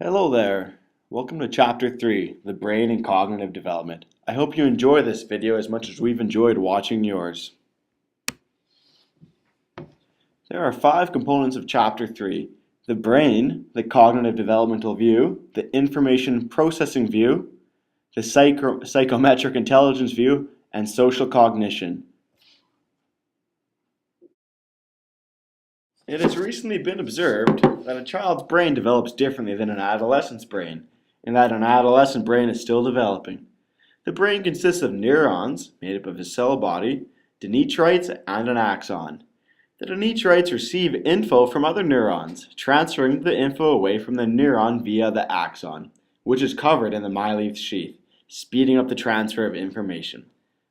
Hello there. Welcome to Chapter 3, The Brain and Cognitive Development. I hope you enjoy this video as much as we've enjoyed watching yours. There are 5 components of Chapter 3. The brain, the cognitive developmental view, the information processing view, the psychometric intelligence view, and social cognition. It has recently been observed that a child's brain develops differently than an adolescent's brain, and that an adolescent brain is still developing. The brain consists of neurons, made up of a cell body, dendrites, and an axon. The dendrites receive info from other neurons, transferring the info away from the neuron via the axon, which is covered in the myelin sheath, speeding up the transfer of information.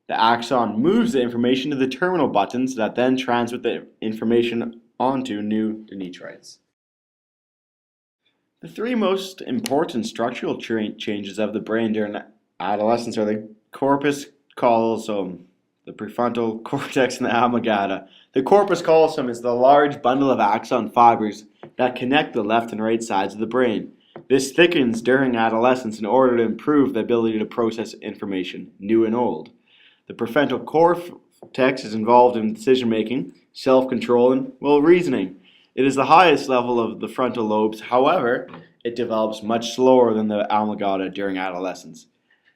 The axon moves the information to the terminal buttons that then transmit the information onto new dendrites. The 3 most important structural changes of the brain during adolescence are the corpus callosum, the prefrontal cortex, and the amygdala. The corpus callosum is the large bundle of axon fibers that connect the left and right sides of the brain. This thickens during adolescence in order to improve the ability to process information, new and old. The prefrontal cortex is involved in decision making, self-control, and, reasoning. It is the highest level of the frontal lobes. However, it develops much slower than the amygdala during adolescence.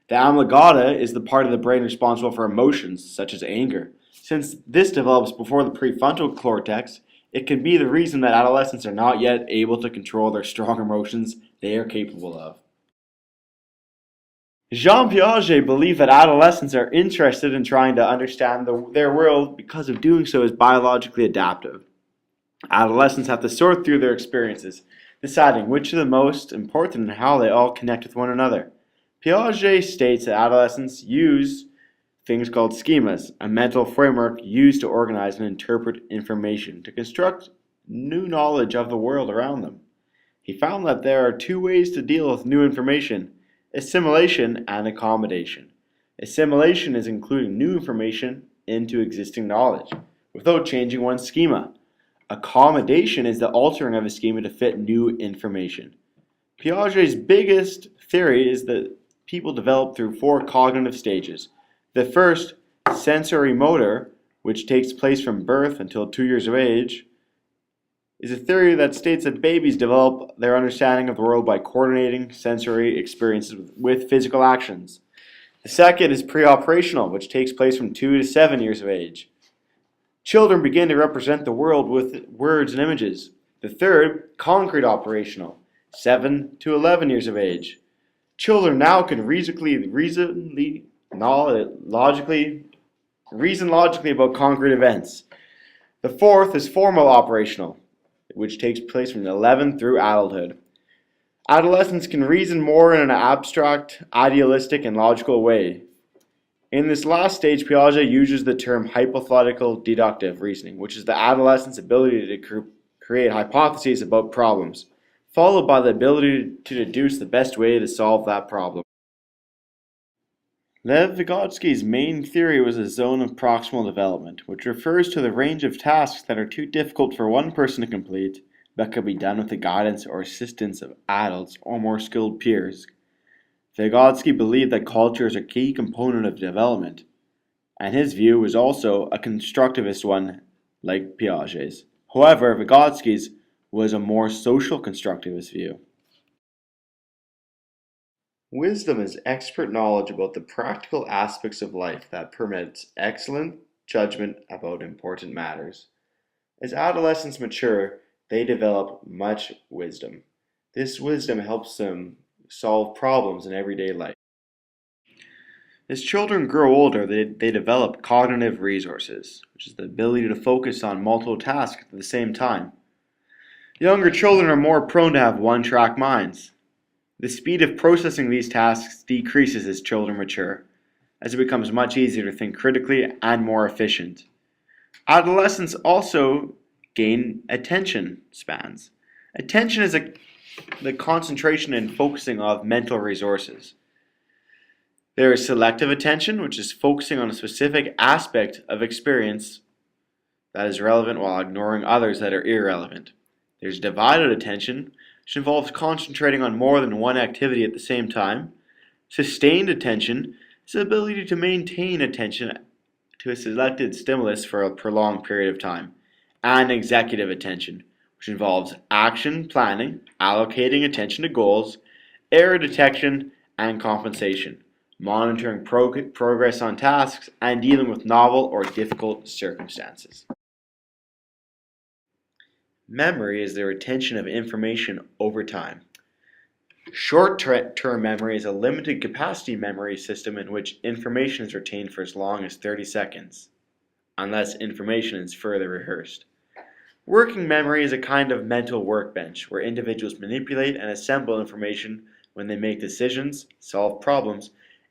The amygdala is the part of the brain responsible for emotions, such as anger. Since this develops before the prefrontal cortex, it can be the reason that adolescents are not yet able to control their strong emotions they are capable of. Jean Piaget believed that adolescents are interested in trying to understand their world because of doing so is biologically adaptive. Adolescents have to sort through their experiences, deciding which are the most important and how they all connect with one another. Piaget states that adolescents use things called schemas, a mental framework used to organize and interpret information to construct new knowledge of the world around them. He found that there are 2 ways to deal with new information: assimilation and accommodation. Assimilation is including new information into existing knowledge without changing one's schema. Accommodation is the altering of a schema to fit new information. Piaget's biggest theory is that people develop through 4 cognitive stages. The first, sensory motor, which takes place from birth until 2 years of age, is a theory that states that babies develop their understanding of the world by coordinating sensory experiences with physical actions. The second is pre-operational, which takes place from 2 to 7 years of age. Children begin to represent the world with words and images. The third, concrete operational, 7 to 11 years of age. Children now can reason logically about concrete events. The fourth is formal operational, which takes place from 11 through adulthood. Adolescents can reason more in an abstract, idealistic, and logical way. In this last stage, Piaget uses the term hypothetical deductive reasoning, which is the adolescent's ability to create hypotheses about problems, followed by the ability to deduce the best way to solve that problem. Lev Vygotsky's main theory was a zone of proximal development, which refers to the range of tasks that are too difficult for one person to complete, but could be done with the guidance or assistance of adults or more skilled peers. Vygotsky believed that culture is a key component of development, and his view was also a constructivist one like Piaget's. However, Vygotsky's was a more social constructivist view. Wisdom is expert knowledge about the practical aspects of life that permits excellent judgment about important matters. As adolescents mature, they develop much wisdom. This wisdom helps them solve problems in everyday life. As children grow older, they develop cognitive resources, which is the ability to focus on multiple tasks at the same time. Younger children are more prone to have one-track minds. The speed of processing these tasks decreases as children mature, as it becomes much easier to think critically and more efficient. Adolescents also gain attention spans. Attention is the concentration and focusing of mental resources. There is selective attention, which is focusing on a specific aspect of experience that is relevant while ignoring others that are irrelevant. There's divided attention, which involves concentrating on more than one activity at the same time. Sustained attention is the ability to maintain attention to a selected stimulus for a prolonged period of time. And executive attention, which involves action planning, allocating attention to goals, error detection, and compensation, monitoring progress on tasks, and dealing with novel or difficult circumstances. Memory is the retention of information over time. Short-term memory is a limited capacity memory system in which information is retained for as long as 30 seconds, unless information is further rehearsed. Working memory is a kind of mental workbench where individuals manipulate and assemble information when they make decisions, solve problems,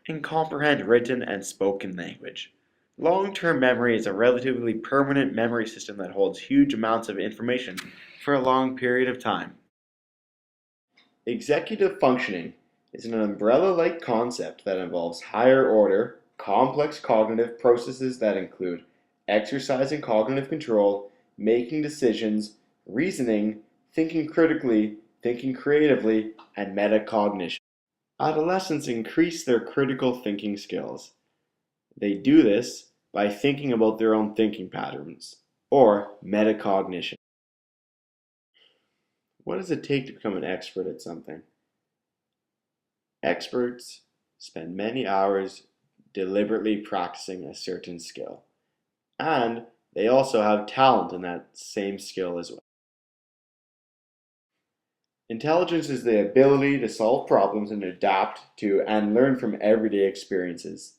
and comprehend written and spoken language. Long-term memory is a relatively permanent memory system that holds huge amounts of information for a long period of time. Executive functioning is an umbrella-like concept that involves higher order, complex cognitive processes that include exercising cognitive control, making decisions, reasoning, thinking critically, thinking creatively, and metacognition. Adolescents increase their critical thinking skills. They do this by thinking about their own thinking patterns, or metacognition. What does it take to become an expert at something? Experts spend many hours deliberately practicing a certain skill, and they also have talent in that same skill as well. Intelligence is the ability to solve problems and adapt to and learn from everyday experiences.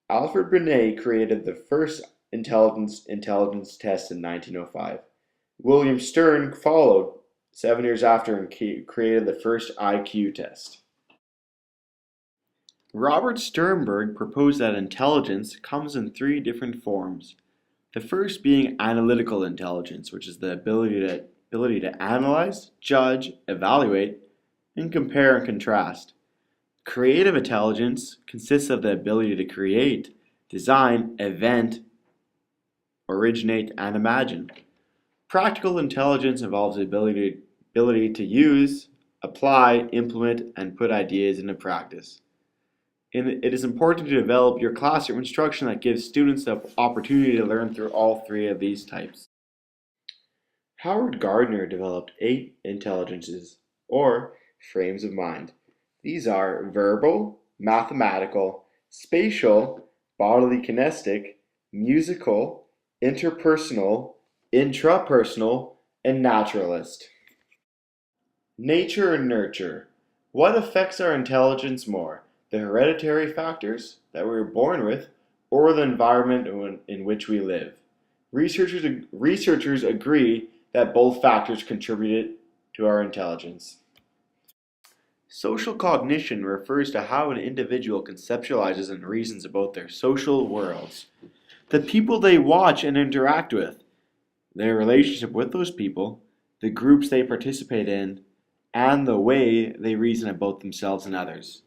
Alfred Binet created the first intelligence test in 1905. William Stern followed 7 years after and created the first IQ test. Robert Sternberg proposed that intelligence comes in three different forms. The first being analytical intelligence, which is the ability to analyze, judge, evaluate, and compare and contrast. Creative intelligence consists of the ability to create, design, invent, originate, and imagine. Practical intelligence involves the ability to use, apply, implement, and put ideas into practice. It is important to develop your classroom instruction that gives students the opportunity to learn through all three of these types. Howard Gardner developed 8 intelligences, or frames of mind. These are verbal, mathematical, spatial, bodily kinesthetic, musical, interpersonal, intrapersonal, and naturalist. Nature and nurture. What affects our intelligence more? The hereditary factors that we were born with, or the environment in which we live? Researchers agree that both factors contributed to our intelligence. Social cognition refers to how an individual conceptualizes and reasons about their social worlds, the people they watch and interact with, their relationship with those people, the groups they participate in, and the way they reason about themselves and others.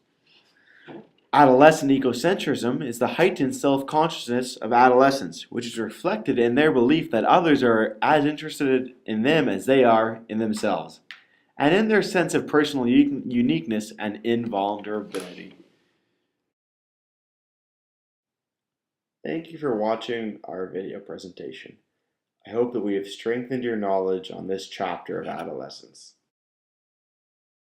Adolescent egocentrism is the heightened self-consciousness of adolescents, which is reflected in their belief that others are as interested in them as they are in themselves, and in their sense of personal uniqueness and invulnerability. Thank you for watching our video presentation. I hope that we have strengthened your knowledge on this chapter of adolescence.